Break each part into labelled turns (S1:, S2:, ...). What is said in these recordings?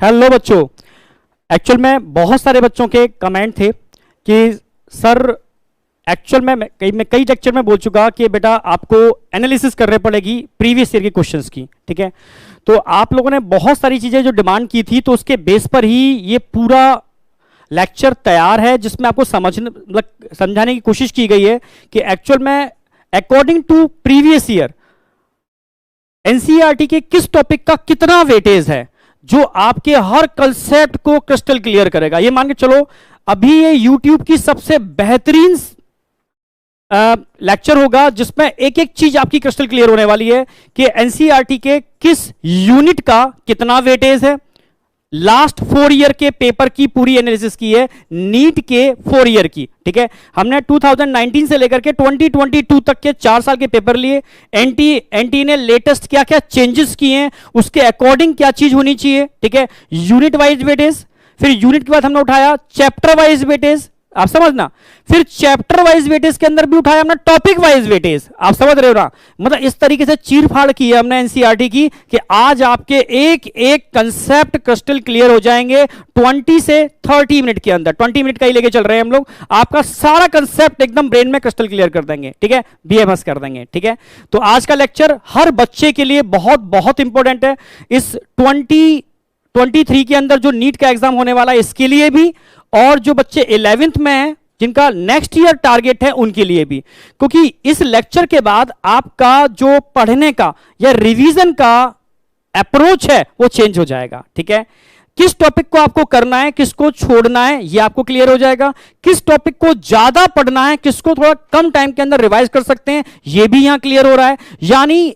S1: Hello बच्चों। Actual में बहुत सारे बच्चों के कमेंट थे कि सर एक्चुअल में मैं कई लेक्चर में बोल चुका कि बेटा आपको एनालिसिस करने पड़ेगी प्रीवियस ईयर के क्वेश्चंस की। ठीक है, तो आप लोगों ने बहुत सारी चीज़ें जो डिमांड की थी तो उसके बेस पर ही ये पूरा लेक्चर तैयार है जिसमें आपको समझाने की कोशिश की गई है कि एक्चुअल में according to previous year NCERT के किस टॉपिक का कितना वेटेज है जो आपके हर कंसेप्ट को क्रिस्टल क्लियर करेगा। ये मान के चलो अभी ये YouTube की सबसे बेहतरीन लेक्चर होगा जिसमें एक एक चीज आपकी क्रिस्टल क्लियर होने वाली है कि एनसीईआरटी के किस यूनिट का कितना वेटेज है। लास्ट 4 ईयर के पेपर की पूरी एनालिसिस की है, नीट के 4 ईयर की। ठीक है, हमने 2019 से लेकर के 2022 तक के 4 साल के पेपर लिए। एनटी ने लेटेस्ट क्या क्या चेंजेस किए हैं, उसके अकॉर्डिंग क्या चीज होनी चाहिए। ठीक है, यूनिट वाइज वेटेज, फिर यूनिट के बाद हमने उठाया चैप्टर वाइज वेटेज, आप समझना, फिर चैप्टर वाइज वेटेज के अंदर भी उठाया हमने टॉपिक वाइज वेटेज। आप समझ रहे हो ना, मतलब इस तरीके से चीर फाड़ की है हमने एनसीईआरटी की कि आज आपके एक एक कंसेप्ट क्रिस्टल क्लियर हो जाएंगे 20 से 30 मिनट के अंदर। 20 मिनट का ही लेके चल रहे हैं हम लोग, आपका सारा कंसेप्ट एकदम ब्रेन में क्रिस्टल क्लियर कर देंगे। ठीक है, बीएमएस कर देंगे। ठीक है, तो आज का लेक्चर हर बच्चे के लिए बहुत बहुत इंपॉर्टेंट है। इस 2023 के अंदर जो नीट का एग्जाम होने वाला है इसके लिए भी, और जो बच्चे 11th में हैं जिनका नेक्स्ट ईयर टारगेट है उनके लिए भी, क्योंकि इस लेक्चर के बाद आपका जो पढ़ने का या रिवीजन का अप्रोच है वो चेंज हो जाएगा। ठीक है, किस टॉपिक को आपको करना है, किसको छोड़ना है, ये आपको क्लियर हो जाएगा। किस टॉपिक को ज्यादा पढ़ना है, किसको थोड़ा कम टाइम के अंदर रिवाइज कर सकते हैं, ये भी यहां क्लियर हो रहा है। यानी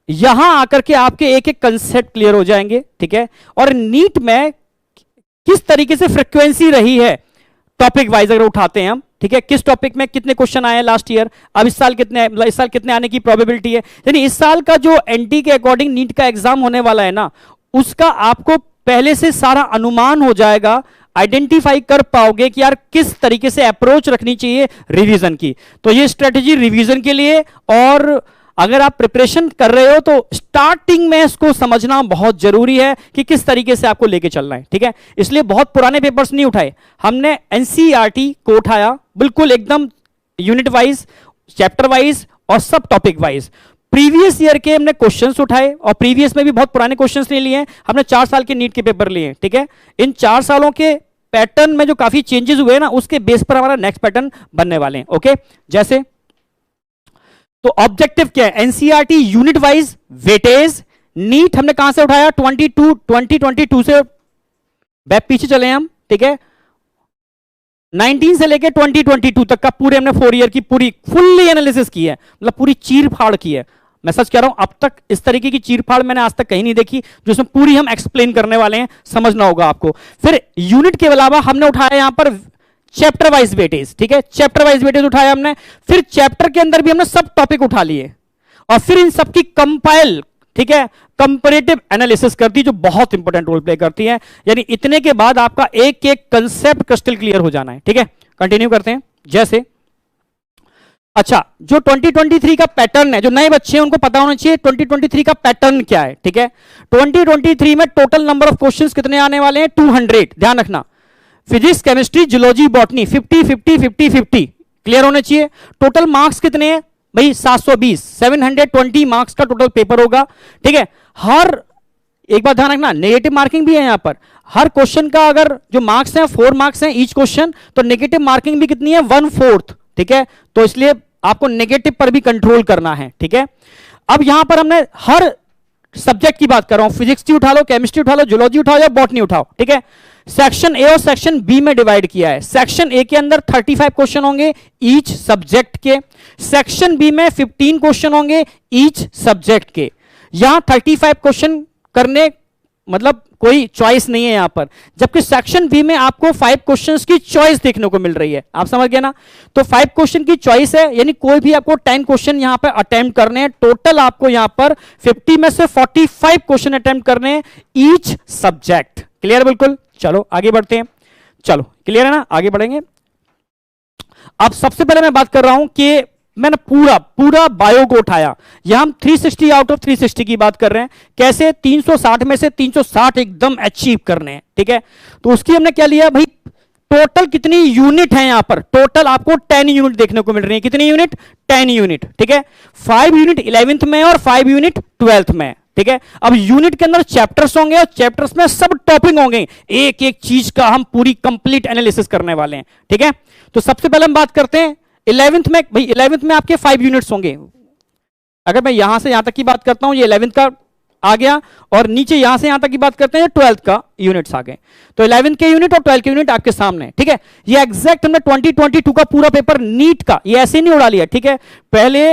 S1: यहां आकर के आपके एक एक कंसेप्ट क्लियर हो जाएंगे। ठीक है, और नीट में किस तरीके से फ्रीक्वेंसी रही है टॉपिक वाइज अगर उठाते हैं हम, ठीक है, किस टॉपिक में कितने क्वेश्चन आए लास्ट ईयर, अब इस साल कितने आने की प्रोबेबिलिटी है। यानी इस साल का जो एनटी के अकॉर्डिंग नीट का एग्जाम होने वाला है ना, उसका आपको पहले से सारा अनुमान हो जाएगा, आइडेंटिफाई कर पाओगे कि यार किस तरीके से अप्रोच रखनी चाहिए रिवीजन की। तो ये स्ट्रेटेजी रिवीजन के लिए, और अगर आप प्रिपरेशन कर रहे हो तो स्टार्टिंग में इसको समझना बहुत जरूरी है कि किस तरीके से आपको लेके चलना है। ठीक है, इसलिए बहुत पुराने पेपर्स नहीं उठाए, हमने एनसीईआरटी को उठाया बिल्कुल एकदम यूनिट वाइज, चैप्टर वाइज और सब टॉपिक वाइज। प्रीवियस ईयर के हमने क्वेश्चंस उठाए और प्रीवियस में भी बहुत पुराने क्वेश्चंस ले लिए हैं हमने, 4 साल के नीट के पेपर लिए हैं। ठीक है, इन 4 सालों के पैटर्न में जो काफी चेंजेस हुए ना, उसके बेस पर हमारा नेक्स्ट पैटर्न बनने वाले हैं। ओके, जैसे तो ऑब्जेक्टिव क्या है, NCERT unit wise weightage. NEET हमने कहां से उठाया, 2022 से बैक पीछे चले हम। ठीक है, 19 से लेके 2022 तक का पूरे हमने 4 ईयर की पूरी फुल्ली एनालिसिस की है, मतलब पूरी चीर फाड़ की है। मैं सच कह रहा हूं, अब तक इस तरीके की चीर फाड़ मैंने आज तक कहीं नहीं देखी, जिसमें पूरी हम एक्सप्लेन करने वाले हैं, समझना होगा आपको। फिर यूनिट के अलावा हमने उठाया यहां पर चैप्टर वाइज वेटेज। ठीक है, चैप्टर वाइज वेटेज उठाया हमने, फिर चैप्टर के अंदर भी हमने सब टॉपिक उठा लिए और फिर इन सबकी कंपाइल, ठीक है, कंपैरेटिव एनालिसिस करती, जो बहुत इंपॉर्टेंट रोल प्ले करती है। यानी इतने के बाद आपका एक एक कंसेप्ट क्रिस्टल क्लियर हो जाना है। ठीक है, कंटिन्यू करते हैं। जैसे अच्छा, जो 2023 का पैटर्न है, जो नए बच्चे हैं उनको पता होना चाहिए 2023 का पैटर्न क्या है। ठीक है, 2023 में टोटल नंबर ऑफ क्वेश्चंस कितने आने वाले हैं, 200। ध्यान रखना, physics, chemistry, zoology, botany 50 50 50 50 clear होने चाहिए। टोटल मार्क्स कितने हैं भाई, 720, 720 मार्क्स का टोटल पेपर होगा। ठीक है, हर एक बात ध्यान रखना, नेगेटिव मार्किंग भी है यहां पर। हर क्वेश्चन का अगर जो मार्क्स हैं 4 मार्क्स हैं ईच क्वेश्चन, तो नेगेटिव मार्किंग भी कितनी है, 1/4। ठीक है, तो इसलिए आपको नेगेटिव पर भी कंट्रोल करना है। ठीक है, अब यहां पर हमने हर सब्जेक्ट की बात कर रहा हूं, फिजिक्स की उठा लो, केमिस्ट्री उठा लो, जूलॉजी उठाओ या बॉटनी उठाओ। ठीक है, सेक्शन ए और सेक्शन बी में डिवाइड किया है। सेक्शन ए के अंदर 35 क्वेश्चन होंगे ईच सब्जेक्ट के, सेक्शन बी में 15 क्वेश्चन होंगे ईच सब्जेक्ट के। यहां 35 क्वेश्चन करने मतलब कोई चॉइस नहीं है यहां पर, जबकि सेक्शन बी में आपको 5 क्वेश्चंस की चॉइस देखने को मिल रही है। आप समझ गए ना, तो 5 क्वेश्चन की चॉइस है, यानी कोई भी आपको 10 क्वेश्चन यहां पर अटेम्प्ट करने हैं। टोटल आपको यहां पर 50 में से 45 क्वेश्चन अटेम्प्ट करने हैं ईच सब्जेक्ट। क्लियर, बिल्कुल। चलो आगे बढ़ते हैं, चलो क्लियर है ना, आगे बढ़ेंगे। अब सबसे पहले मैं बात कर रहा हूं कि मैंने पूरा पूरा बायो को उठाया। यहां हम 360 आउट ऑफ 360 की बात कर रहे हैं, कैसे 360 में से 360 एकदम अचीव करने हैं, ठीक है। तो उसकी हमने क्या लिया भाई, टोटल कितनी यूनिट है यहां पर, टोटल आपको 10 यूनिट देखने को मिल रही है। कितनी यूनिट, 10 यूनिट, ठीक है। 5 यूनिट 11th में और 5 यूनिट 12th में, ठीक है। अब यूनिट के अंदर चैप्टर्स होंगे और चैप्टर्स में सब टॉपिक होंगे, एक एक चीज का हम पूरी कंप्लीट एनालिसिस करने वाले हैं, ठीक है। तो सबसे पहले हम बात करते हैं 11th में। भाई 11th में आपके 5 यूनिट्स होंगे। अगर मैं यहां से यहां तक की बात करता हूं, ये 11th का आ गया, और नीचे यहां से यहां तक की बात करते हैं 12th का यूनिट्स आ गए। तो 11th के यूनिट और 12th के यूनिट आपके सामने, ठीक है। ये एग्जैक्ट हमने 2022 का पूरा पेपर नीट का ये ऐसे नहीं उड़ा लिया, ठीक है। पहले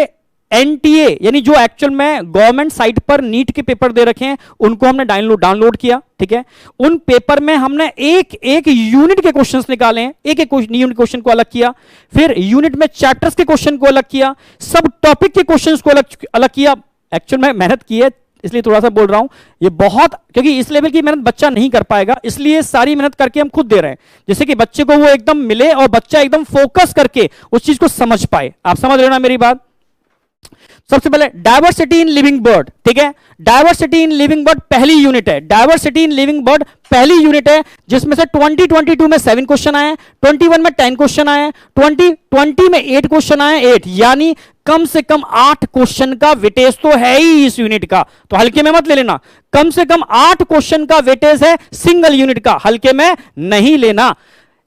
S1: एनटीए यानी जो एक्चुअल में गवर्नमेंट साइट पर नीट के पेपर दे रखे हैं उनको हमने डाउनलोड किया, ठीक है। उन पेपर में हमने एक एक यूनिट के क्वेश्चंस निकाले हैं, एक एक यूनिट क्वेश्चन को अलग किया, फिर यूनिट में चैप्टर्स के क्वेश्चन को अलग किया, सब टॉपिक के क्वेश्चंस को अलग किया। एक्चुअल में मेहनत की है, इसलिए थोड़ा सा बोल रहा हूं, ये बहुत, क्योंकि इस लेवल की मेहनत बच्चा नहीं कर पाएगा, इसलिए सारी मेहनत करके हम खुद दे रहे हैं, जैसे कि बच्चे को वो एकदम मिले और बच्चा एकदम फोकस करके उस चीज को समझ पाए। आप समझ रहे हो ना मेरी बात। सबसे पहले डायवर्सिटी इन लिविंग बर्ड, ठीक है। डायवर्सिटी इन लिविंग बर्ड पहली यूनिट है। डायवर्सिटी इन लिविंग बर्ड पहली यूनिट है, जिसमें से 2022 में 7 क्वेश्चन आए, 21 में 10 क्वेश्चन आए, 2020 में 8 क्वेश्चन आए, 8 यानी कम से कम 8 क्वेश्चन का वेटेज तो है ही इस यूनिट का, तो हल्के में मत ले लेना। कम से कम 8 क्वेश्चन का वेटेज है सिंगल यूनिट का, हल्के में नहीं लेना।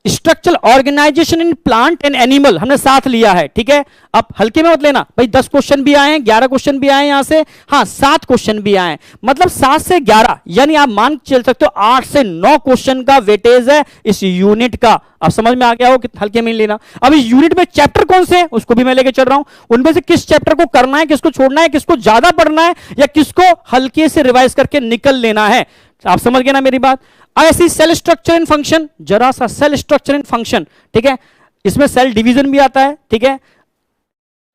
S1: Structural organisation in plant and animal हमने साथ लिया है, ठीक है। अब हल्के में मत लेना भाई, 10 क्वेश्चन भी आए हैं, 11 क्वेश्चन भी आए यहां से, हाँ 7 क्वेश्चन भी आए, मतलब 7 से 11 यानी आप मान चल सकते हो 8 से 9 क्वेश्चन का वेटेज है इस यूनिट का। अब समझ में आ गया हो कि हल्के में लेना। अब इस यूनिट में चैप्टर कौन से हैं उसको भी मैं लेके चल रहा हूं, उनमें से किस चैप्टर को करना है, किसको छोड़ना है, किसको ज्यादा पढ़ना है या किसको हल्के से रिवाइज करके निकल लेना है। आप समझ गए ना मेरी बात। ऐसी सेल स्ट्रक्चर इन फंक्शन, जरा सा सेल स्ट्रक्चर इन फंक्शन, ठीक है। इसमें सेल डिवीजन भी आता है, ठीक है।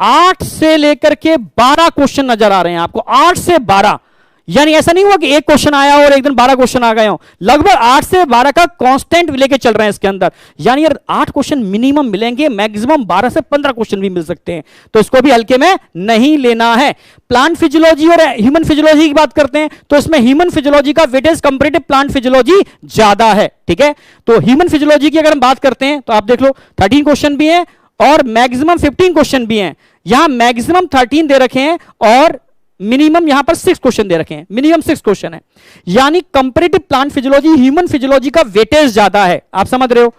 S1: 8 से लेकर के 12 क्वेश्चन नजर आ रहे हैं आपको, 8 से 12, यानी ऐसा नहीं हुआ कि एक क्वेश्चन आया और एक दिन 12 क्वेश्चन आ गए हो, लगभग 8 से 12 का कांस्टेंट लेके चल रहे हैं इसके अंदर, यानी यार 8 क्वेश्चन मिनिमम मिलेंगे, मैक्सिमम 12 से 15 क्वेश्चन भी मिल सकते हैं, तो इसको भी हल्के में नहीं लेना है। प्लांट फिजियोलॉजी और ह्यूमन फिजियोलॉजी की बात करते हैं तो इसमें ह्यूमन फिजियोलॉजी का वेटेज कंपैरेटिव प्लांट फिजियोलॉजी ज्यादा है, ठीक है। तो ह्यूमन फिजियोलॉजी की अगर हम बात करते हैं तो आप देख लो 13 क्वेश्चन भी हैं और मैक्सिमम 15 क्वेश्चन भी हैं। यहां मैक्सिमम 13 दे रखे हैं और मिनिमम यहां पर 6 क्वेश्चन दे रखे हैं, मिनिमम 6 क्वेश्चन है, यानी comparative plant physiology human physiology का वेटेज ज्यादा है। आप समझ रहे हो।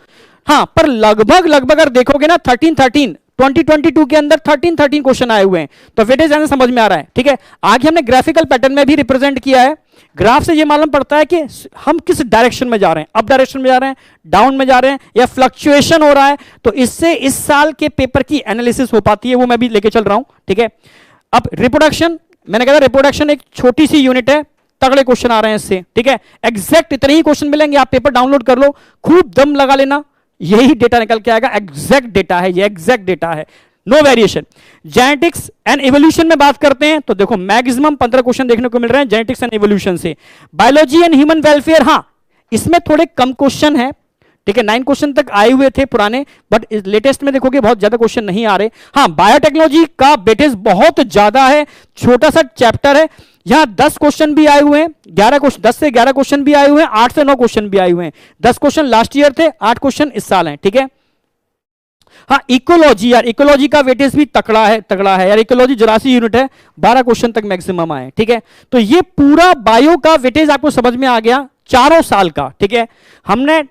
S1: हां, पर लगभग अगर देखोगे ना 13 2022 के अंदर 13 क्वेश्चन आए हुए हैं, तो वेटेज ऐसे समझ में आ रहा है, ठीक है। आगे हमने ग्राफिकल पैटर्न में भी रिप्रेजेंट किया है। ग्राफ से ये मालूम पड़ता है कि हम किस डायरेक्शन में जा रहे हैं, अप डायरेक्शन में जा रहे हैं, डाउन में जा रहे हैं या फ्लक्चुएशन हो रहा है, तो इससे इस साल के पेपर की एनालिसिस हो पाती है, वो मैं भी लेके चल रहा हूं, ठीक है। अब रिप्रोडक्शन, मैंने कहा रिप्रोडक्शन एक छोटी सी यूनिट है, तगड़े क्वेश्चन आ रहे हैं इससे, ठीक है। एग्जैक्ट इतने ही क्वेश्चन मिलेंगे, आप पेपर डाउनलोड कर लो, खूब दम लगा लेना, यही डेटा निकल के आएगा। एग्जैक्ट डेटा है ये, एग्जैक्ट डेटा है, no variation. Genetics and evolution में बात करते हैं तो देखो मैक्सिमम 15 क्वेश्चन देखने को मिल रहे हैं जेनेटिक्स एंड इवोल्यूशन से। बायोलॉजी एंड ह्यूमन वेलफेयर, हां इसमें थोड़े कम क्वेश्चन है, ठीक है। 9 क्वेश्चन तक आए हुए थे पुराने, बट लेटेस्ट में देखोगे बहुत ज्यादा क्वेश्चन नहीं आ रहे। हाँ, बायोटेक्नोलॉजी का वेटेज बहुत ज्यादा है, छोटा सा चैप्टर है, यहां 10 क्वेश्चन भी आए हुए हैं, 11 क्वेश्चन, 10 से 11 क्वेश्चन भी आए हुए हैं, 8 से 9 क्वेश्चन भी आए हुए हैं। 10 क्वेश्चन लास्ट ईयर थे, 8 क्वेश्चन इस साल हैं, ठीक है। हाँ, इकोलॉजी, यार इकोलॉजी का वेटेज भी तगड़ा है यार, इकोलॉजी 84 यूनिट है, 12 क्वेश्चन तक मैक्सिमम आए, ठीक है। तो ये पूरा बायो का वेटेज आपको समझ में आ गया, चारों साल का, ठीक है। हमने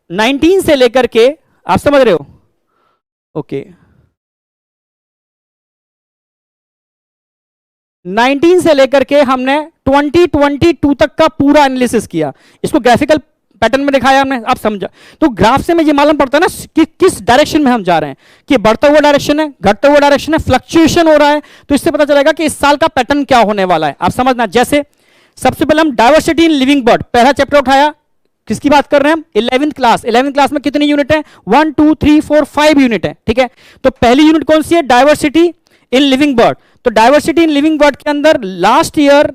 S1: 19 से लेकर के, आप समझ रहे हो, ओके 19 से लेकर के हमने 2022 तक का पूरा एनालिसिस किया, इसको ग्राफिकल पैटर्न में दिखाया हमने, आप समझा। तो ग्राफ से में ये मालूम पड़ता है ना कि किस डायरेक्शन में हम जा रहे हैं, कि बढ़ता हुआ डायरेक्शन है, घटता हुआ डायरेक्शन है, फ्लक्चुएशन हो रहा है, तो इससे पता चलेगा कि इस साल का पैटर्न क्या होने वाला है। आप समझना, जैसे सबसे पहले हम डायवर्सिटी इन लिविंग बर्ड पहला चैप्टर उठाया, किसकी बात कर रहे हैं हम, 11th क्लास। 11th क्लास में कितनी यूनिट है, 1 2 3 4 5 यूनिट है, ठीक है। तो पहली यूनिट कौन सी है, डायवर्सिटी इन लिविंग बर्ड। तो डायवर्सिटी इन लिविंग बर्ड के अंदर लास्ट ईयर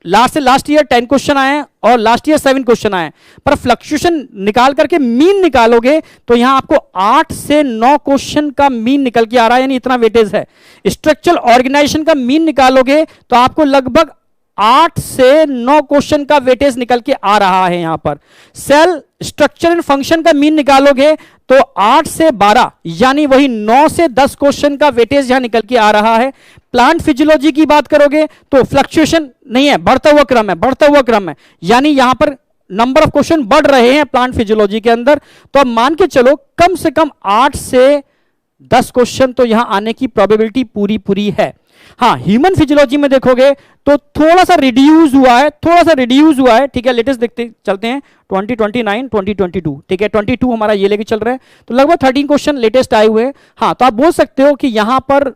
S1: लास्ट से लास्ट ईयर 10 क्वेश्चन आए हैं और लास्ट ईयर 7 क्वेश्चन आए हैं, पर फ्लक्चुएशन निकाल करके मीन निकालोगे तो यहां आपको 8 से 9 क्वेश्चन का मीन निकल के आ रहा है, यानी इतना वेटेज है। स्ट्रक्चरल ऑर्गेनाइजेशन का मीन निकालोगे तो आपको लगभग 8 से 9 क्वेश्चन का वेटेज निकल के आ रहा है। यहां पर सेल स्ट्रक्चर एंड फंक्शन का मीन निकालोगे तो 8 से 12 यानी वही 9 से 10 क्वेश्चन का वेटेज यहां निकल के आ रहा है। प्लांट फिजियोलॉजी की बात करोगे तो फ्लक्चुएशन नहीं है, बढ़ता हुआ क्रम है, बढ़ता हुआ क्रम है, यानी यहां पर नंबर ऑफ क्वेश्चन बढ़ रहे हैं प्लांट फिजियोलॉजी के अंदर। तो अब मान के चलो कम से कम 8 से 10 क्वेश्चन तो यहां आने की प्रोबेबिलिटी पूरी पूरी है। हाँ, ह्यूमन फिजियोलॉजी में देखोगे तो थोड़ा सा रिड्यूस हुआ है, थोड़ा सा रिड्यूस हुआ है, ठीक है। लेटेस्ट देखते चलते हैं 2029 2022, ठीक है, 22 हमारा ये लेके चल रहा है, तो लगभग 13 क्वेश्चन लेटेस्ट आए हुए हैं। हाँ, तो आप बोल सकते हो कि यहां पर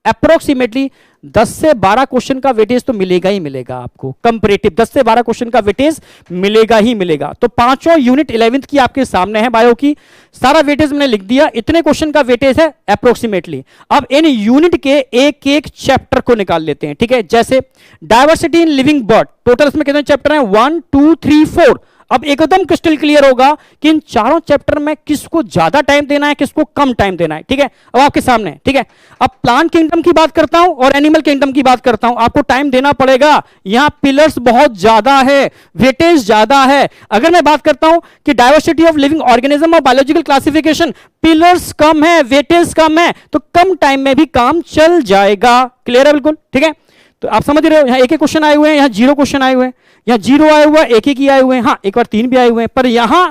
S1: अप्रोक्सीमेटली 10 से 12 क्वेश्चन का वेटेज तो मिलेगा ही मिलेगा आपको, कंपैरेटिव 10 से 12 क्वेश्चन का वेटेज मिलेगा ही मिलेगा। तो पांचों यूनिट 11th की आपके सामने है बायो की, सारा वेटेज मैंने लिख दिया, इतने क्वेश्चन का वेटेज है अप्रोक्सीमेटली। अब इन यूनिट के एक एक चैप्टर को निकाल लेते हैं, ठीक है। जैसे diversity in living bird, total इसमें कितने चैप्टर हैं, 1 2 3 4। अब एकदम क्रिस्टल क्लियर होगा कि इन चारों चैप्टर में किसको ज्यादा टाइम देना है, किसको कम टाइम देना है, ठीक है। अब आपके सामने, ठीक है। अब प्लांट किंगडम की बात करता हूं और एनिमल किंगडम की बात करता हूं, आपको टाइम देना पड़ेगा। यहां पिलर्स बहुत ज्यादा है, वेटेज ज्यादा है। अगर मैं बात करता हूं कि डायवर्सिटी ऑफ लिविंग ऑर्गेनिज्म और बायोलॉजिकल क्लासिफिकेशन, पिलर्स कम है, वेटेज कम है, तो कम टाइम में भी काम चल जाएगा। क्लियर है बिल्कुल, ठीक है। तो आप समझ रहे हो, यहां एक एक क्वेश्चन आए हुए हैं, यहां 0 क्वेश्चन आए हुए हैं, यहां 0 आए हुआ है, एक ही आए हुए हैं, हाँ एक बार 3 भी आए हुए हैं, पर यहां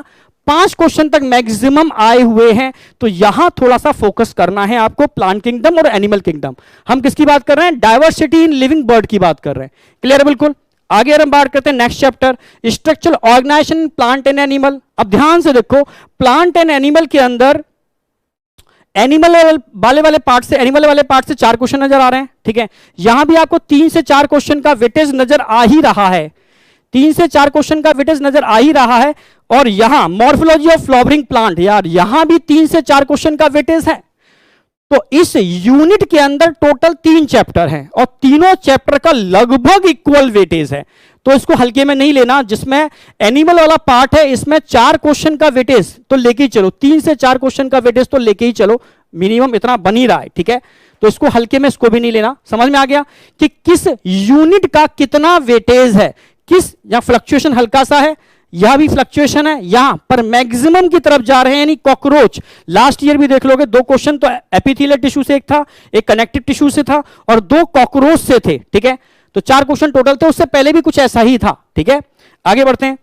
S1: 5 क्वेश्चन तक मैक्सिमम आए हुए हैं। तो यहां थोड़ा सा फोकस करना है आपको, प्लांट किंगडम और एनिमल किंगडम। हम किसकी बात कर रहे हैं, डायवर्सिटी इन लिविंग बर्ड की बात कर रहे हैं। क्लियर है बिल्कुल। आगे हम बात करते हैं next chapter, structural organisation plant and animal. अब ध्यान से देखो, प्लांट एंड एनिमल के अंदर एनिमल वाले पार्ट से, एनिमल वाले पार्ट से 4 क्वेश्चन नजर आ रहे हैं, ठीक है। यहां भी आपको 3 से 4 क्वेश्चन का वेटेज नजर आ ही रहा है, 3 से 4 क्वेश्चन का वेटेज नजर आ ही रहा है। और यहां मॉर्फोलॉजी ऑफ फ्लावरिंग प्लांट, यार यहां भी 3 से 4 क्वेश्चन का वेटेज है। तो इस यूनिट के अंदर टोटल 3 चैप्टर हैं और तीनों चैप्टर का लगभग इक्वल वेटेज है, तो इसको हल्के में नहीं लेना। जिसमें एनिमल वाला पार्ट है, इसमें 4 क्वेश्चन का वेटेज तो लेके ही चलो, 3 से 4 क्वेश्चन का वेटेज तो लेके ही चलो, मिनिमम इतना बन ही रहा है, ठीक है। तो इसको हल्के में, इसको भी नहीं लेना। समझ में आ गया कि किस यूनिट का कितना वेटेज है, किस, यहां फ्लक्चुएशन हल्का सा है, यहां भी फ्लक्चुएशन है, यहां पर मैक्सिमम की तरफ जा रहे हैं, यानी कॉकरोच। लास्ट ईयर भी देख लोगे 2 क्वेश्चन तो एपिथेलियल टिश्यू से एक था, एक कनेक्टिव टिश्यू से था और 2 कॉकरोच से थे, ठीक है। तो 4 क्वेश्चन टोटल थे, उससे पहले भी कुछ ऐसा ही था, ठीक है। आगे बढ़ते हैं,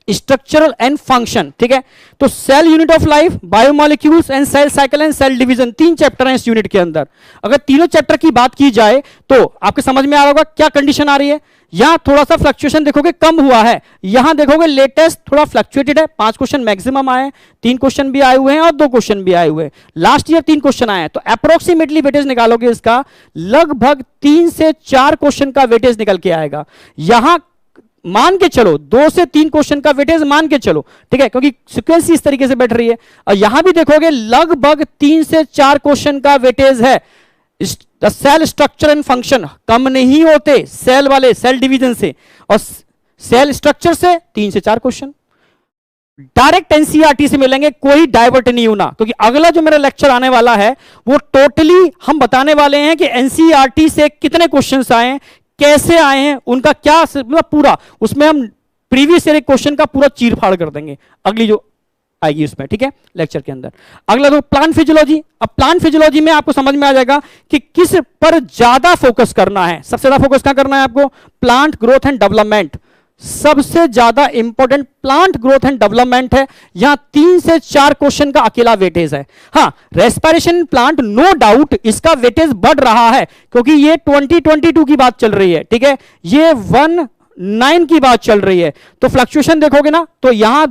S1: स्ट्रक्चरल एंड फंक्शन, ठीक है। तो cell unit of life, biomolecules and cell cycle and cell division, 3 chapter हैं इस यूनिट के अंदर। अगर तीनों चैप्टर की बात की जाए तो आपके समझ में आ रहा होगा क्या कंडीशन आ रही है। यहां थोड़ा सा फ्लक्चुएशन देखोगे कम हुआ है, यहां देखोगे लेटेस्ट थोड़ा फ्लक्चुएटेड है, 5 क्वेश्चन मैक्सिमम आए, 3 क्वेश्चन भी आए हुए हैं और 2 क्वेश्चन भी आए हुए हैं। लास्ट ईयर 3 क्वेश्चन आए हैं, तो अप्रोक्सीमेटली वेटेज निकालोगे इसका लगभग 3 से 4 क्वेश्चन का वेटेज निकल के आएगा। यहां मान के चलो 2 से 3 क्वेश्चन का वेटेज मान के चलो, ठीक है, क्योंकि सीक्वेंस इस तरीके से बैठ रही है। और यहां भी देखोगे लगभग 3 से 4 क्वेश्चन का वेटेज है। सेल स्ट्रक्चर एंड फंक्शन कम नहीं होते सेल वाले, सेल डिवीजन से और सेल स्ट्रक्चर से 3 से 4 क्वेश्चन डायरेक्ट एनसीईआरटी से मिलेंगे, कोई डाइवर्ट नहीं होना, क्योंकि अगला जो मेरा लेक्चर आने वाला है वो टोटली हम बताने वाले हैं कि एनसीईआरटी से कितने क्वेश्चंस आए हैं, कैसे आए हैं, उनका क्या मतलब पूरा, उसमें हम प्रीवियस ईयर क्वेश्चन का पूरा चीर फाड़ कर देंगे अगली जो आएगी उसमें, ठीक है, लेक्चर के अंदर। अगला तो प्लांट फिजियोलॉजी। अब प्लांट फिजियोलॉजी में आपको समझ में आ जाएगा कि किस पर ज्यादा फोकस करना है। सबसे ज्यादा फोकस क्या करना है आपको, प्लांट ग्रोथ एंड डेवलपमेंट। सबसे ज्यादा important plant growth and development है। यहां 3 से 4 क्वेश्चन का अकेला वेटेज है। हां, रेस्पिरेशन प्लांट नो डाउट इसका वेटेज बढ़ रहा है, क्योंकि ये 2022 की बात चल रही है, ठीक है, ये 19 की बात चल रही है। तो फ्लक्चुएशन देखोगे ना, तो यहां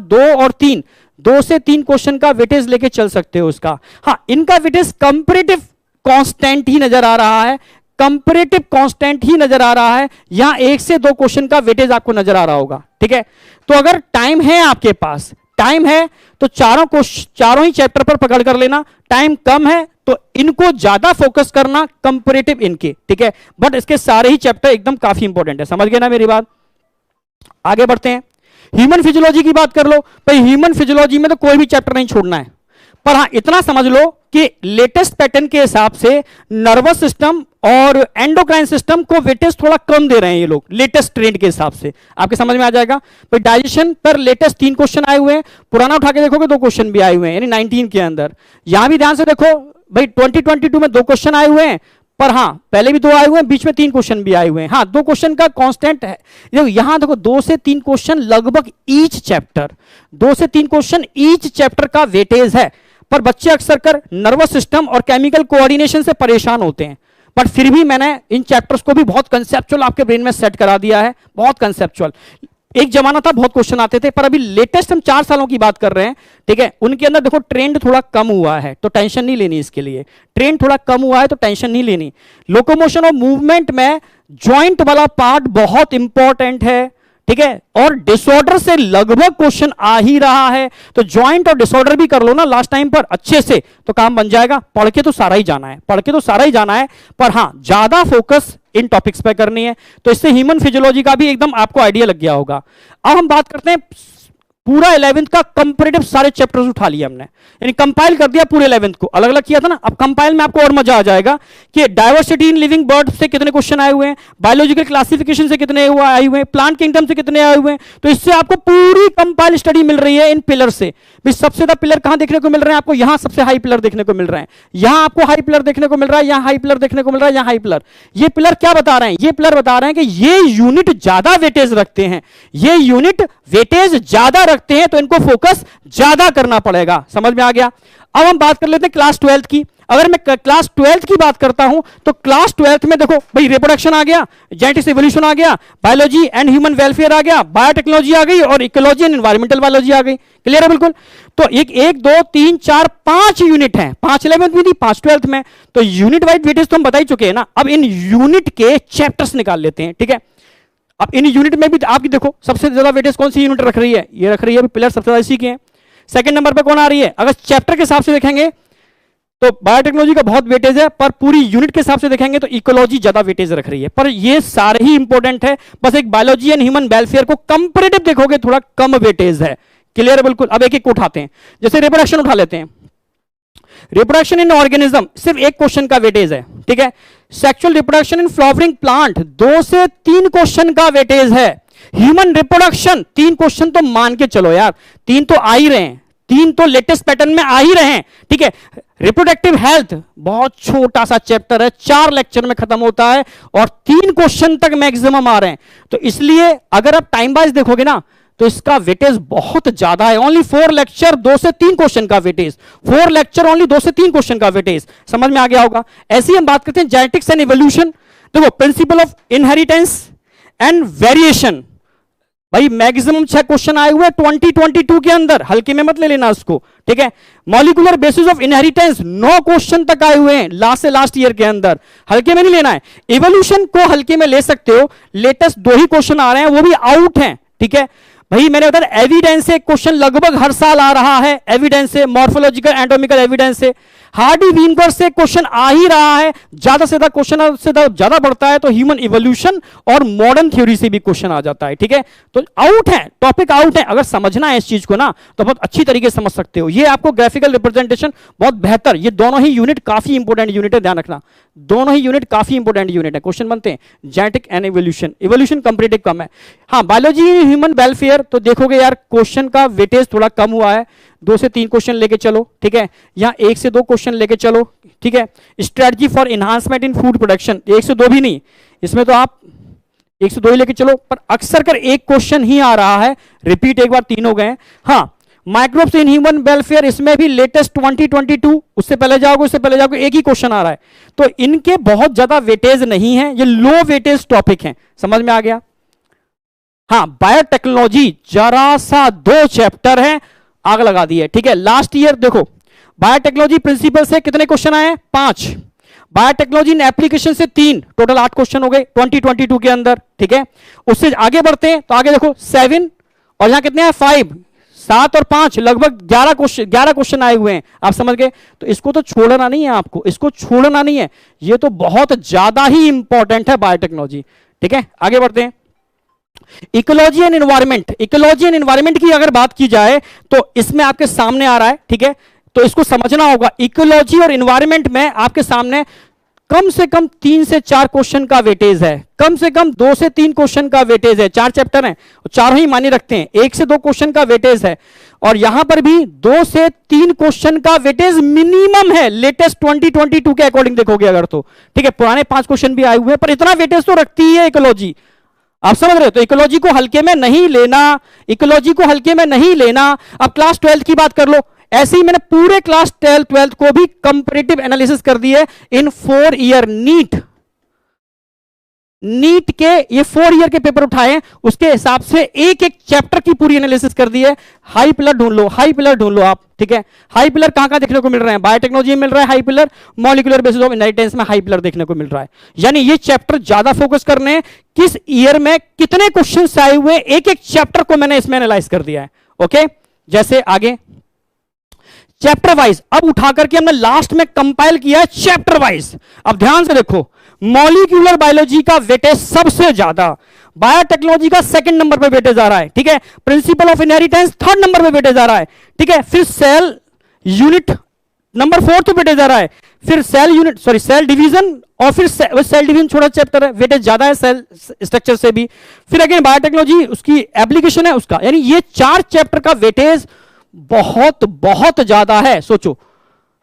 S1: 2 से 3 क्वेश्चन का वेटेज लेके चल सकते हो उसका। हां, इनका वेटेज कंपैरेटिव कांस्टेंट ही नजर आ रहा है, कंपैरेटिव कांस्टेंट ही नजर आ रहा है। यहां 1 से 2 क्वेश्चन का वेटेज आपको नजर आ रहा होगा, ठीक है। तो अगर टाइम है आपके पास, टाइम है तो चारों ही चैप्टर पर पकड़ कर लेना, टाइम कम है तो इनको ज्यादा फोकस करना कंपैरेटिव इनके, ठीक है। बट इसके सारे ही चैप्टर एकदम काफी इंपॉर्टेंट है, समझ गए ना मेरी बात। आगे बढ़ते हैं, ह्यूमन फिजियोलॉजी की बात कर लो भाई। ह्यूमन फिजियोलॉजी में तो कोई भी चैप्टर नहीं छोड़ना है, पर हां इतना समझ लो कि लेटेस्ट पैटर्न के हिसाब से नर्वस सिस्टम और एंडोक्राइन सिस्टम को वेटेज थोड़ा कम दे रहे हैं ये लोग, लेटेस्ट ट्रेंड के हिसाब से। आपके समझ में आ जाएगा भाई। डाइजेशन पर लेटेस्ट 3 क्वेश्चन आए हुए हैं, पुराना उठा के देखोगे 2 क्वेश्चन भी आए हुए हैं, यानी 19 के अंदर। यहां भी ध्यान से देखो भाई, 2022 में 2 क्वेश्चन आए हुए हैं, पर हां पहले भी 2 आए हुए हैं, बीच में 3 क्वेश्चन भी आए हुए हैं। हां 2 क्वेश्चन का कांस्टेंट है, यहां देखो 2 से 3 क्वेश्चन लगभग ईच चैप्टर, 2 से 3 क्वेश्चन ईच चैप्टर का वेटेज है। पर बच्चे अक्सर कर नर्वस सिस्टम और केमिकल कोऑर्डिनेशन से परेशान होते हैं, बट फिर भी मैंने इन चैप्टर्स को भी बहुत कंसेप्चुअल आपके ब्रेन में सेट करा दिया है, बहुत कंसेप्चुअल। एक जमाना था बहुत क्वेश्चन आते थे, पर अभी लेटेस्ट हम 4 सालों की बात कर रहे हैं, ठीक है। उनके अंदर देखो ट्रेंड थोड़ा कम हुआ है, तो टेंशन नहीं लेनी इसके लिए। ट्रेंड थोड़ा कम हुआ है तो टेंशन नहीं लेनी। लोकोमोशन और मूवमेंट में जॉइंट वाला पार्ट बहुत इंपॉर्टेंट है, ठीक है। और डिसऑर्डर से लगभग क्वेश्चन आ ही रहा है, तो जॉइंट और डिसऑर्डर भी कर लो ना लास्ट टाइम पर अच्छे से, तो काम बन जाएगा। पढ़ के तो सारा ही जाना है, पढ़ के तो सारा ही जाना है, पर हां ज्यादा फोकस इन टॉपिक्स पे करनी है। तो इससे ह्यूमन फिजियोलॉजी का भी एकदम आपको आइडिया लग गया होगा। अब हम बात करते हैं पूरा 11th का कंपैरेटिव सारे चैप्टर्स उठा लिए हमने, यानी कंपाइल कर दिया पूरे 11th को, अलग अलग किया था ना। अब कंपाइल में आपको और मजा आ जाएगा कि डाइवर्सिटी इन लिविंग बर्ड से कितने क्वेश्चन आए हुए हैं, बायोलॉजिकल क्लासिफिकेशन से कितने आए हुए हैं, प्लांट किंगडम से कितने आए हुए हैं। तो इससे आपको पूरी कंपाइल स्टडी मिल रही है इन पिलर से। सबसे ज्यादा पिलर कहां देखने को मिल रहे हैं आपको? यहां सबसे हाई पिलर देखने को मिल रहे हैं, यहां आपको हाई पिलर देखने को मिल रहा है, यहां हाई पिलर देखने को मिल रहा है, यहां हाई पिलर। ये पिलर क्या बता रहे हैं? ये पिलर बता रहे हैं कि ये यूनिट ज्यादा वेटेज रखते हैं, ये यूनिट वेटेज ज्यादा रखते हैं, तो इनको फोकस ज्यादा करना पड़ेगा। समझ में आ गया? अब हम बात कर लेते हैं क्लास 12th की। अगर मैं क्लास 12th की बात करता हूं तो क्लास 12th में देखो भाई, रिप्रोडक्शन आ गया, जेनेटिक्स इवोल्यूशन आ गया, बायोलॉजी एंड ह्यूमन वेलफेयर आ गया, बायोटेक्नोलॉजी आ गई और इकोलॉजी एंड एनवायरमेंटल बायोलॉजी आ गई। क्लियर है बिल्कुल? तो एक 2 3 4 5 यूनिट हैं, 5 11th में थी, 5 12th में। तो यूनिट वाइज वेटेज तो हम बता ही चुके हैं ना। अब इन यूनिट के चैप्टर्स निकाल लेते हैं, ठीक है। अब इन यूनिट में भी आपकी देखो सबसे ज्यादा वेटेज कौन सी यूनिट रख रही है? ये रख रही है पिलर, सबसे ज्यादा इसी के हैं। सेकंड नंबर पे कौन आ रही है? अगर चैप्टर के हिसाब से देखेंगे तो बायोटेक्नोलॉजी का बहुत वेटेज है, पर पूरी यूनिट के हिसाब से देखेंगे तो इकोलॉजी ज्यादा वेटेज रख रही है। पर ये सारे ही इंपॉर्टेंट है, बस एक बायोलॉजी एंड ह्यूमन वेलफेयर को कंपैरेटिव देखोगे थोड़ा कम वेटेज है। क्लियर है बिल्कुल? अब एक एक को उठाते हैं, जैसे रिप्रोडक्शन उठा लेते हैं। रिप्रोडक्शन इन ऑर्गेनिज्म सिर्फ एक क्वेश्चन का वेटेज है, ठीक है। Sexual reproduction in flowering plant 2 से 3 क्वेश्चन का वेटेज है। ह्यूमन रिप्रोडक्शन 3 क्वेश्चन तो मान के चलो यार, 3 तो आ ही रहे हैं, 3 तो लेटेस्ट पैटर्न में आ ही रहे हैं, ठीक है। रिप्रोडक्टिव हेल्थ बहुत छोटा सा चैप्टर है, 4 लेक्चर में खत्म होता है और 3 क्वेश्चन तक मैक्सिमम आ रहे हैं। तो इसलिए अगर आप टाइम वाइज देखोगे ना तो इसका वेटेज बहुत ज्यादा है। ओनली 4 लेक्चर 2 से 3 क्वेश्चन का वेटेज, 4 लेक्चर ओनली 2 से 3 क्वेश्चन का वेटेज। समझ में आ गया होगा? ऐसे ही हम बात करते हैं जेनेटिक्स एंड इवोल्यूशन। देखो principle of inheritance and variation, भाई मैक्सिमम 6 क्वेश्चन आए हुए 2022 के अंदर, हल्के में मत ले लेना उसको, ठीक है। Molecular basis of inheritance 9 question तक आए हुए हैं लास्ट से लास्ट ईयर के अंदर, हल्के में नहीं लेना है। इवोल्यूशन को हल्के में ले सकते हो, लेटेस्ट 2 ही क्वेश्चन आ रहे हैं, वो भी आउट हैं, ठीक है। भाई मैंने बताया एविडेंस से क्वेश्चन लगभग हर साल आ रहा है, एविडेंस से, मॉर्फोलॉजिकल एंटोमिकल एविडेंस से, हार्डी वीनबर्ग से क्वेश्चन आ ही रहा है, ज्यादा से ज्यादा क्वेश्चन से ज्यादा बढ़ता है तो ह्यूमन इवोल्यूशन और मॉडर्न थ्योरी से भी क्वेश्चन आ जाता है, ठीक है। तो आउट है, टॉपिक आउट है। अगर समझना है इस चीज को ना तो बहुत अच्छी तरीके से समझ सकते हो। ये आपको ग्राफिकल रिप्रेजेंटेशन बहुत बेहतर, ये दोनों ही यूनिट काफी इंपॉर्टेंट यूनिट है, ध्यान रखना, दोनों ही यूनिट काफी इंपॉर्टेंट यूनिट है। क्वेश्चन बनते हैं genetic and evolution, evolution comparative कम है। हाँ बायोलॉजी ह्यूमन वेलफेयर तो देखोगे यार क्वेश्चन का वेटेज थोड़ा कम हुआ है, 2 से 3 क्वेश्चन लेके चलो, ठीक है। यहां 1 से 2 क्वेश्चन लेके चलो, ठीक है। Strategy for enhancement in food production 1 से 2 भी नहीं, इसमें तो आप 1 से 2 ही लेके चलो, पर अक्सर कर एक क्वेश्चन ही आ रहा है, रिपीट एक बार 3 हो गए। हाँ माइक्रोब्स इन ह्यूमन वेलफेयर, इसमें भी लेटेस्ट 2022, उससे पहले जाओगे उससे पहले जाओगे, एक ही क्वेश्चन आ रहा है। तो इनके बहुत ज्यादा वेटेज नहीं है, ये लो वेटेज टॉपिक है। समझ में आ गया? हाँ बायोटेक्नोलॉजी जरा सा 2 चैप्टर है, आग लगा दी है, ठीक है। लास्ट ईयर देखो बायोटेक्नोलॉजी प्रिंसिपल से कितने क्वेश्चन आए? 5। बायोटेक्नोलॉजी इन एप्लीकेशन से 3, टोटल 8 क्वेश्चन हो गए 2022 के अंदर, ठीक है। उससे आगे बढ़ते हैं तो आगे देखो 7 और यहां कितने हैं? 5। 7 और 5 लगभग 11 क्वेश्चन आए हुए हैं, आप समझ गए। तो इसको तो छोड़ना नहीं है, आपको इसको छोड़ना नहीं है, ये तो बहुत ज्यादा ही इंपॉर्टेंट है बायोटेक्नोलॉजी। ठीक है, आगे बढ़ते हैं। Ecology and environment, ecology and environment की अगर बात की जाए तो इसमें आपके सामने आ रहा है, ठीक है, तो इसको समझना होगा। इकोलॉजी और एनवायरमेंट में आपके सामने कम से कम 3 से 4 क्वेश्चन का वेटेज है, कम से कम 2 से 3 क्वेश्चन का वेटेज है। 4 चैप्टर हैं, चारों ही मानी रखते हैं, 1 से 2 क्वेश्चन का वेटेज है। और यहां पर भी 2 से 3 क्वेश्चन का वेटेज मिनिमम है, लेटेस्ट 2022 के अकॉर्डिंग देखोगे अगर तो। ठीक है, पुराने 5 क्वेश्चन भी आए हुए हैं, पर इतना वेटेज तो रखती ही है इकोलॉजी, आप समझ रहे हो। तो इकोलॉजी को हल्के में नहीं लेना, इकोलॉजी को हल्के में नहीं लेना। अब क्लास 12 की बात कर लो, ऐसे ही मैंने पूरे क्लास 12th को भी कंपैरेटिव एनालिसिस कर दिए इन 4 ईयर। नीट के ये 4 ईयर के पेपर उठाए, उसके हिसाब से एक एक चैप्टर की पूरी एनालिसिस कर दी है। हाई पिलर ढूंढ लो, हाई पिलर ढूंढ लो आप। ठीक है, हाई पिलर कहां कहां देखने को मिल रहे हैं, बायोटेक्नोलॉजी में मिल रहा है high pillar, molecular basis of inheritance में हाई पिलर देखने को मिल रहा है। यानी ये चैप्टर ज्यादा फोकस करने हैं, किस ईयर में कितने क्वेश्चन आए हुए, एक एक चैप्टर को मैंने इसमें एनालाइज कर दिया है। ओके, जैसे आगे चैप्टर वाइज अब उठा करके हमने लास्ट में कंपाइल किया है चैप्टर वाइज। अब ध्यान से देखो, मॉलिक्यूलर बायोलॉजी का वेटेज सबसे ज्यादा, बायोटेक्नोलॉजी का 2nd नंबर पे वेटेज आ रहा है। ठीक है, principle of inheritance 3rd number पे वेटेज आ रहा है। ठीक है, फिर सेल यूनिट नंबर 4th पे वेटेज आ रहा है, फिर सेल यूनिट सेल डिवीजन, और फिर सेल डिवीजन छोटा चैप्टर है, वेटेज ज्यादा है सेल स्ट्रक्चर से भी। फिर अगेन बायोटेक्नोलॉजी उसकी एप्लीकेशन है उसका, यानी ये 4 चैप्टर का वेटेज बहुत बहुत ज्यादा है। सोचो,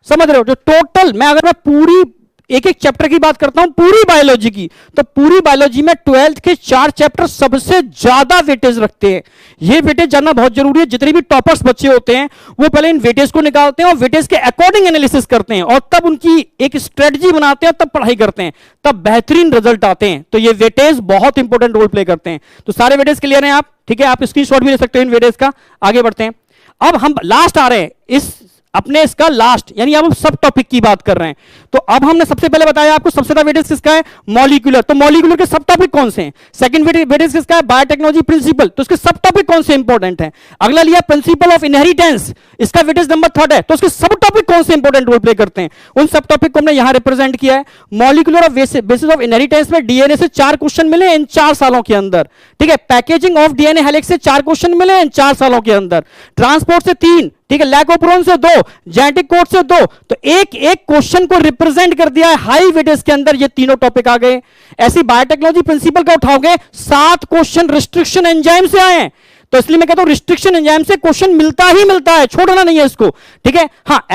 S1: समझ रहे हो। जो टोटल अगर मैं पूरी एक एक चैप्टर की बात करता हूं पूरी बायोलॉजी की, तो पूरी बायोलॉजी में 12th के 4 चैप्टर सबसे ज्यादा वेटेज रखते हैं। ये वेटेज जानना बहुत जरूरी है। जितने भी टॉपर्स बच्चे होते हैं वो पहले इन वेटेज को निकालते हैं और वेटेज के अकॉर्डिंग एनालिसिस करते हैं, और तब उनकी एक स्ट्रेटजी बनाते हैं, तब पढ़ाई करते हैं, तब बेहतरीन रिजल्ट आते हैं। तो ये वेटेज बहुत इंपॉर्टेंट रोल प्ले करते हैं। तो सारे वेटेज क्लियर हैं आप। ठीक है, आप स्क्रीनशॉट भी ले सकते हो इन वेटेज का। आगे बढ़ते हैं। अब हम लास्ट आ रहे हैं इस अपने इसका लास्ट, यानी अब हम सब टॉपिक की बात कर रहे हैं। तो अब हमने सबसे पहले बताया आपको सबसे ज्यादा वेटेज किसका है, मॉलिक्यूलर। तो मॉलिक्यूलर के सब टॉपिक कौन से हैं। सेकंड वेटेज किसका है, बायोटेक्नोलॉजी प्रिंसिपल। तो इसके सब टॉपिक कौन से इंपॉर्टेंट हैं। अगला लिया प्रिंसिपल ऑफ इनहेरिटेंस, इसका वेटेज नंबर 3rd है। तो इसके सब टॉपिक कौन से इंपॉर्टेंट रोल प्ले करते हैं, उन सब टॉपिक को हमने यहां रिप्रेजेंट किया है। Molecular of basis of inheritance में डीएनए से 4 क्वेश्चन मिले इन 4 सालों के अंदर। ठीक है, पैकेजिंग ऑफ डीएनए हेलिक्स से 4 क्वेश्चन मिले इन 4 सालों के अंदर। ट्रांसपोर्ट से 3, ठीक है, लैकोप्रोन से 2, जेनेटिक कोड से 2। तो एक एक क्वेश्चन को रिप्रेजेंट कर दिया है हाई वेटेज के अंदर, ये तीनों टॉपिक आ गए। ऐसी बायोटेक्नोलॉजी प्रिंसिपल का उठाओगे 7 क्वेश्चन रिस्ट्रिक्शन एंजाइम से आए हैं। तो इसलिए मैं कहता हूं रिस्ट्रिक्शन एंजाइम से क्वेश्चन मिलता ही मिलता है, छोड़ना नहीं है इसको। ठीक है, हाँ,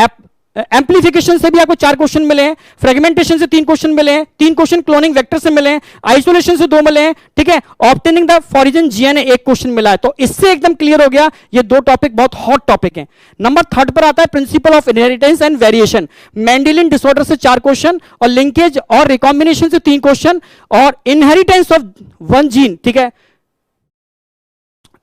S1: एम्प्लीफिकेशन से भी आपको 4 क्वेश्चन मिले हैं, फ्रेगमेंटेशन से 3 क्वेश्चन मिले हैं, 3 क्वेश्चन क्लोनिंग वेक्टर से मिले हैं, आइसोलेशन से 2 मिले हैं। ठीक है, obtaining the foreign GNA 1 question मिला है। तो इससे एकदम क्लियर हो गया ये 2 टॉपिक बहुत हॉट टॉपिक हैं। नंबर 3rd पर आता है principle of inheritance and variation, Mendelian disorder से 4 क्वेश्चन, और लिंकेज और रिकॉम्बिनेशन से 3 क्वेश्चन, और इनहेरिटेंस ऑफ 1 जीन, ठीक है,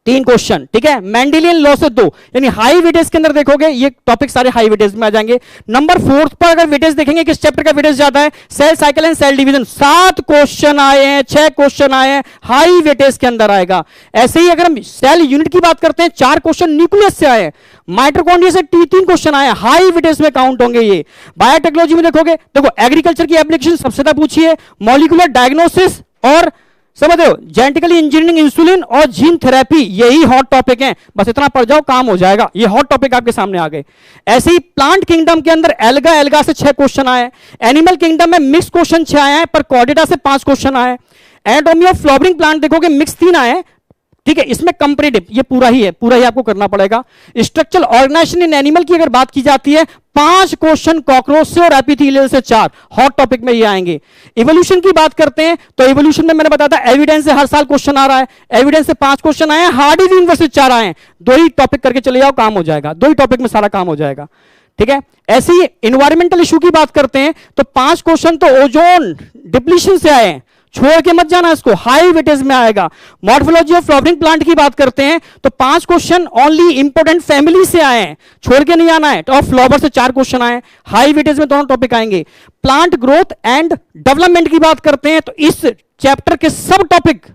S1: 3 क्वेश्चन। ठीक है, मेंडेलियन लॉ से 2, यानी हाई वेटेज के अंदर देखोगे ये टॉपिक सारे हाई वेटेज में आ जाएंगे। नंबर 4th पर अगर वेटेज देखेंगे किस चैप्टर का वेटेज ज्यादा है, cell cycle and cell division, 7 question आए हैं, 6 क्वेश्चन आए हैं, हाई वेटेज के अंदर आएगा। ऐसे ही अगर हम सेल यूनिट की बात करते हैं 4 क्वेश्चन न्यूक्लियस से आए, माइटोकॉन्ड्रिया से 3 क्वेश्चन आए, हाई वेटेज में काउंट होंगे ये। बायोटेक्नोलॉजी में देखोगे, देखो एग्रीकल्चर की एप्लीकेशन सबसे ज्यादा पूछी है, मॉलिक्यूलर डायग्नोसिस और समझ रहे हो जेनेटिकली इंजीनियरिंग, इंसुलिन और जीन थेरेपी, यही हॉट टॉपिक हैं। बस इतना पढ़ जाओ काम हो जाएगा, ये हॉट टॉपिक आपके सामने आ गए। ऐसे ही प्लांट किंगडम के अंदर एल्गा से 6 क्वेश्चन आए, एनिमल किंगडम में मिक्स क्वेश्चन 6 आए हैं, पर कॉर्डेटा से 5 क्वेश्चन आए। एनाटॉमी ऑफ फ्लावरिंग प्लांट देखोगे मिक्स 3 आए। ठीक है, इसमें कंपैरेटिव ये पूरा ही आपको करना पड़ेगा। स्ट्रक्चरल ऑर्गेनाइजेशन इन एनिमल की अगर बात की जाती है 5 क्वेश्चन कॉकरोच से और एपिथेलियल से 4, हॉट टॉपिक में ये आएंगे। इवोल्यूशन की बात करते हैं तो इवोल्यूशन में मैंने बताया था एविडेंस से हर साल क्वेश्चन आ रहा है, एविडेंस से 5 क्वेश्चन आए हैं, हार्डी वीनवर से 4 आए हैं। 2 ही टॉपिक करके चले जाओ, काम हो जाएगा, 2 ही टॉपिक में सारा काम हो जाएगा। ठीक है, ऐसे ही इन्वायरमेंटल इशू की बात करते हैं तो 5 क्वेश्चन तो ओजोन डिप्लीशन से आए हैं, छोड़ के मत जाना इसको, हाई वेटेज में आएगा। मॉर्फोलॉजी ऑफ फ्लावरिंग प्लांट की बात करते हैं तो 5 क्वेश्चन ओनली इंपोर्टेंट फैमिली से आए हैं, छोड़ के नहीं आना है। और फ्लावर से 4 क्वेश्चन आए, हाई वेटेज में दोनों टॉपिक आएंगे। प्लांट ग्रोथ एंड डेवलपमेंट की बात करते हैं तो इस चैप्टर के सब टॉपिक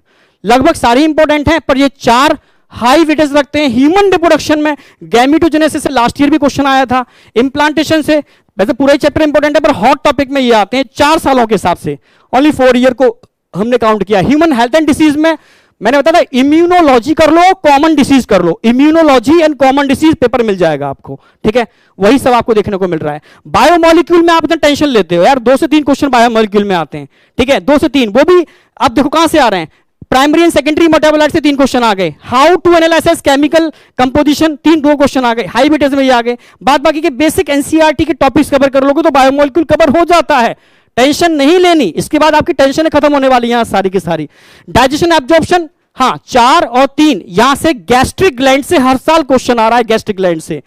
S1: लगभग सारे इंपॉर्टेंट हैं, पर ये 4 हाई वेटेज रखते हैं। ह्यूमन रिप्रोडक्शन में गैमेटोजेनेसिस से लास्ट ईयर भी क्वेश्चन आया था। इम्प्लांटेशन से, वैसे पूरा ही चैप्टर इंपॉर्टेंट है पर हॉट टॉपिक में ये आते हैं 4 सालों के हिसाब से, ओनली 4 ईयर को हमने काउंट किया। ह्यूमन हेल्थ एंड डिसीज में मैंने बताया था इम्यूनोलॉजी कर लो, कॉमन डिसीज कर लो, immunology and common disease paper मिल जाएगा आपको, ठीक है, वही सब आपको देखने को मिल रहा है। बायोमोलिक्यूल में आप इतना टेंशन लेते हो यार, 2 से 3 क्वेश्चन बायोमोलिक्यूल में आते हैं, ठीक है, 2 से 3, वो भी आप देखो कहां से आ रहे हैं, प्राइमरी एंड सेकेंडरी मेटाबोलाइट से 3 क्वेश्चन आ गए। How to analysis chemical composition 2 question आ गए, हाई वेटेज में ये आ गए। बाद बाकी के बेसिक एनसीईआरटी के टॉपिक्स कवर कर लोगे तो बायोमोलिक्यूल कवर हो जाता है, टेंशन नहीं लेनी। इसके बाद आपकी टेंशन खत्म होने वाली है सारी की सारी। डाइजेशन एब्जॉर्प्शन, हाँ 4 और 3 यहां से गैस्ट्रिक ग्लैंड से हर साल क्वेश्चन आ रहा है, गैस्ट्रिक ग्लैंड से।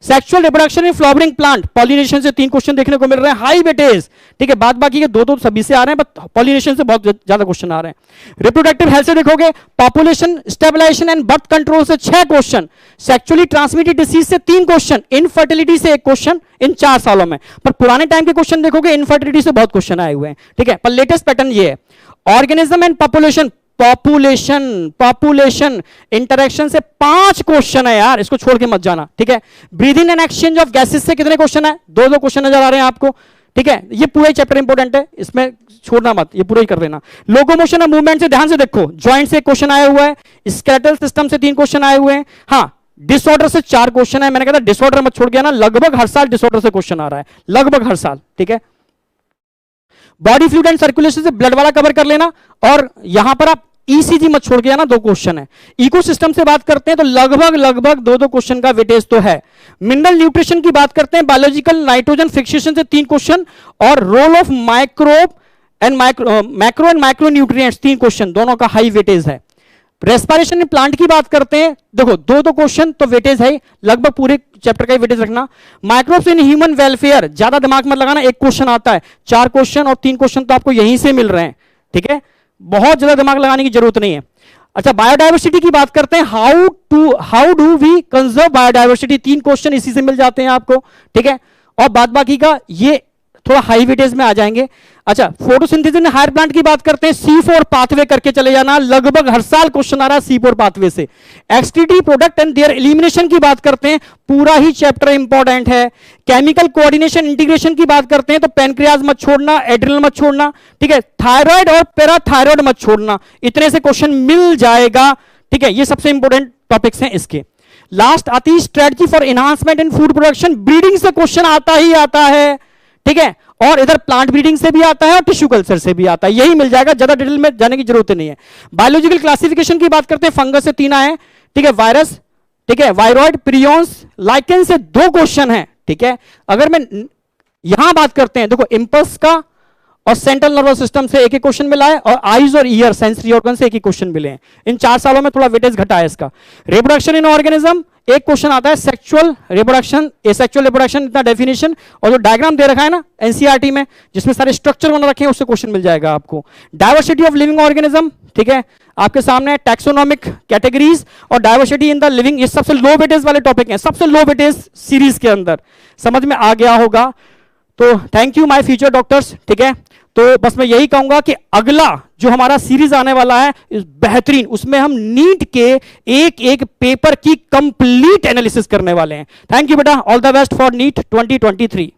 S1: Sexual reproduction in flowering plant, pollination से 3 क्वेश्चन देखने को मिल रहे हैं, हाई वेटेज, ठीक है। बाद बाकी के 2 सभी से आ रहे हैं, बट पॉलिनेशन से बहुत ज्यादा क्वेश्चन आ रहे हैं। रिप्रोडक्टिव हेल्थ से देखोगे, population stabilisation and birth control से 6 क्वेश्चन, सेक्सुअली ट्रांसमिटेड डिसीज से 3 क्वेश्चन, इनफर्टिलिटी से 1 क्वेश्चन इन 4 सालों में। पर पुराने टाइम के क्वेश्चन देखोगे इनफर्टिलिटी से बहुत क्वेश्चन आए हुए हैं, ठीक है। पर लेटेस्ट पैटर्न ये है, ऑर्गेनिज्म एंड पॉपुलेशन इंटरेक्शन से 5 क्वेश्चन है यार, इसको छोड़ के मत जाना, ठीक है। Breathing and exchange of gases से कितने क्वेश्चन है, 2 क्वेश्चन नजर आ रहे हैं आपको, ठीक है। ये पूरा ही चैप्टर इंपॉर्टेंट है, इसमें छोड़ना मत, ये पूरा ही कर देना। लोकोमोशन और मूवमेंट से ध्यान से देखो, जॉइंट से 1 क्वेश्चन आया हुआ है, स्केलेटल सिस्टम से 3 क्वेश्चन आए हुए हैं, हाँ डिसऑर्डर से 4 क्वेश्चन है। मैंने कहा था डिसऑर्डर मत छोड़ गया ना, लगभग हर साल डिसऑर्डर से क्वेश्चन आ रहा है, लगभग हर साल, ठीक है। बॉडी फ्लूइड एंड सर्कुलेशन से ब्लड वाला कवर कर लेना, और यहां पर आप ईसीजी मत छोड़ गया ना, 2 क्वेश्चन है। इकोसिस्टम से बात करते हैं तो लगभग 2 क्वेश्चन का वेटेज तो है। मिनरल न्यूट्रिशन की बात करते हैं, बायोलॉजिकल नाइट्रोजन फिक्सेशन से 3 क्वेश्चन, और role of macro and micro nutrients 3 question, दोनों का हाई वेटेज है। रेस्पिरेशन इन प्लांट की बात करते हैं, देखो 2 क्वेश्चन तो वेटेज है, लगभग पूरे चैप्टर का ही वेटेज रखना। माइक्रोब्स इन ह्यूमन वेलफेयर, ज्यादा दिमाग मत लगाना, 1 क्वेश्चन आता है, 4 क्वेश्चन और 3 क्वेश्चन तो आपको यहीं से मिल रहे हैं, ठीक है, बहुत ज्यादा दिमाग लगाने की जरूरत नहीं है। अच्छा, बायोडायवर्सिटी की बात करते हैं, how do we conserve biodiversity, 3 question इसी से मिल जाते हैं आपको, ठीक है। और बाद बाकी का ये थोड़ा हाई वेटेज में आ जाएंगे। अच्छा, फोटोसिंथेसिस इन हायर प्लांट की बात करते हैं, C4 पाथवे करके चले जाना, लगभग हर साल क्वेश्चन आ रहा है C4 पाथवे से। एक्सटीडी प्रोडक्ट एंड देयर एलिमिनेशन की बात करते हैं, पूरा ही चैप्टर इंपॉर्टेंट है। केमिकल कोऑर्डिनेशन इंटीग्रेशन की बात करते हैं तो पेनक्रियाज मत छोड़ना, एड्रिनल मत छोड़ना, ठीक है। थायराइड और पैराथायराइड मत छोड़ना, इतने से क्वेश्चन मिल जाएगा, ठीक है। ये सबसे इंपॉर्टेंट टॉपिक्स हैं इसके। लास्ट आती है strategy for enhancement in food production, breeding से क्वेश्चन आता ही आता है, ठीक है। और इधर प्लांट ब्रीडिंग से भी आता है और टिश्यू कल्चर से भी आता है, यही मिल जाएगा, ज्यादा डिटेल में जाने की जरूरत नहीं है। बायोलॉजिकल क्लासिफिकेशन की बात करते हैं, फंगस से 3 आए, ठीक है, वायरस, ठीक है, वायरॉइड, प्रियॉन्स, लाइकेन से 2 क्वेश्चन है, ठीक है। अगर मैं यहां बात करते हैं, देखो इंपल्स का और सेंट्रल नर्वस सिस्टम से 1 क्वेश्चन मिला है, और आईज और ईयर सेंसरी ऑर्गन से 1 क्वेश्चन मिले हैं। इन 4 सालों में थोड़ा वेटेज घटा है इसका। रिप्रोडक्शन इन ऑर्गेनिज्म 1 क्वेश्चन आता है, सेक्सुअल रिप्रोडक्शन, एसेक्सुअल रिप्रोडक्शन, इतना डेफिनेशन, और जो डायग्राम दे रखा है ना एनसीईआरटी में, जिसमें सारे स्ट्रक्चर बना रखे हैं, उससे क्वेश्चन मिल जाएगा आपको। डाइवर्सिटी ऑफ लिविंग ऑर्गेनिज्म, ठीक है, आपके सामने टैक्सोनॉमिक कैटेगरीज और डाइवर्सिटी इन द लिविंग, ये सबसे लो वेटेज वाले टॉपिक हैं, सबसे लो वेटेज सीरीज के अंदर, समझ में आ गया होगा। तो thank you my future doctors, ठीक है। तो बस मैं यही कहूंगा कि अगला जो हमारा सीरीज आने वाला है बेहतरीन, उसमें हम नीट के एक पेपर की कंप्लीट एनालिसिस करने वाले हैं। थैंक यू बेटा, all the best for NEET 2023।